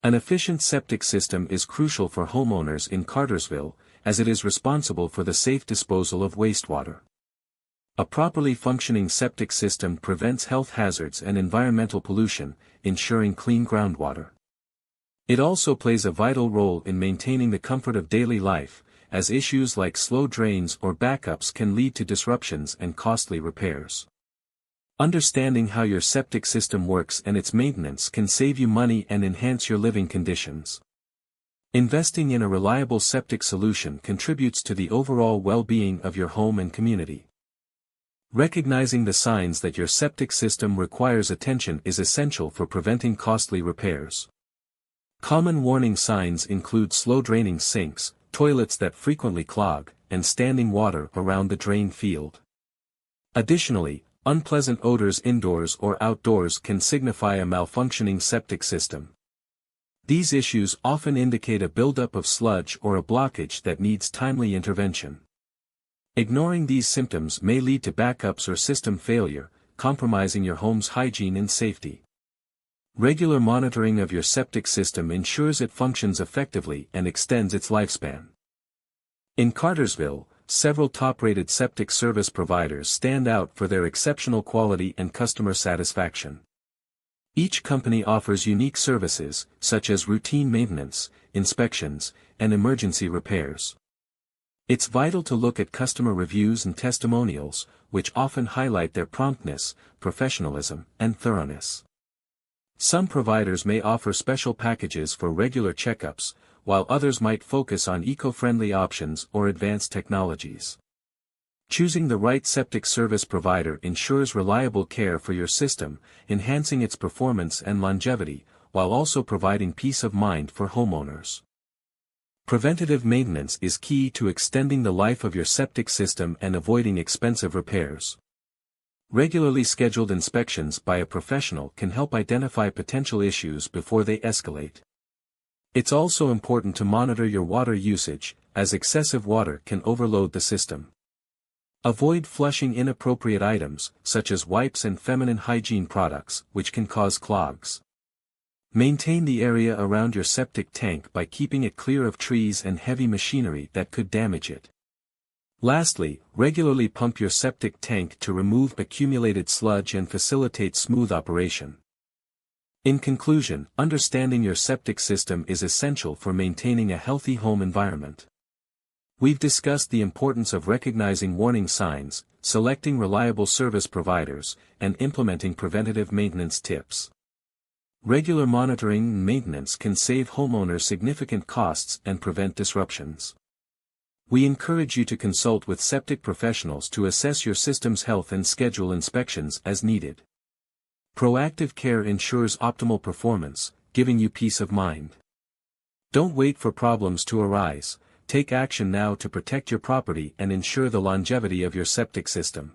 An efficient septic system is crucial for homeowners in Cartersville, as it is responsible for the safe disposal of wastewater. A properly functioning septic system prevents health hazards and environmental pollution, ensuring clean groundwater. It also plays a vital role in maintaining the comfort of daily life, as issues like slow drains or backups can lead to disruptions and costly repairs. Understanding how your septic system works and its maintenance can save you money and enhance your living conditions. Investing in a reliable septic solution contributes to the overall well-being of your home and community. Recognizing the signs that your septic system requires attention is essential for preventing costly repairs. Common warning signs include slow-draining sinks, toilets that frequently clog, and standing water around the drain field. Additionally, unpleasant odors indoors or outdoors can signify a malfunctioning septic system. These issues often indicate a buildup of sludge or a blockage that needs timely intervention. Ignoring these symptoms may lead to backups or system failure, compromising your home's hygiene and safety. Regular monitoring of your septic system ensures it functions effectively and extends its lifespan. In Cartersville, several top-rated septic service providers stand out for their exceptional quality and customer satisfaction. Each company offers unique services, such as routine maintenance, inspections, and emergency repairs. It's vital to look at customer reviews and testimonials, which often highlight their promptness, professionalism, and thoroughness. Some providers may offer special packages for regular checkups, while others might focus on eco-friendly options or advanced technologies. Choosing the right septic service provider ensures reliable care for your system, enhancing its performance and longevity, while also providing peace of mind for homeowners. Preventative maintenance is key to extending the life of your septic system and avoiding expensive repairs. Regularly scheduled inspections by a professional can help identify potential issues before they escalate. It's also important to monitor your water usage, as excessive water can overload the system. Avoid flushing inappropriate items, such as wipes and feminine hygiene products, which can cause clogs. Maintain the area around your septic tank by keeping it clear of trees and heavy machinery that could damage it. Lastly, regularly pump your septic tank to remove accumulated sludge and facilitate smooth operation. In conclusion, understanding your septic system is essential for maintaining a healthy home environment. We've discussed the importance of recognizing warning signs, selecting reliable service providers, and implementing preventative maintenance tips. Regular monitoring and maintenance can save homeowners significant costs and prevent disruptions. We encourage you to consult with septic professionals to assess your system's health and schedule inspections as needed. Proactive care ensures optimal performance, giving you peace of mind. Don't wait for problems to arise, take action now to protect your property and ensure the longevity of your septic system.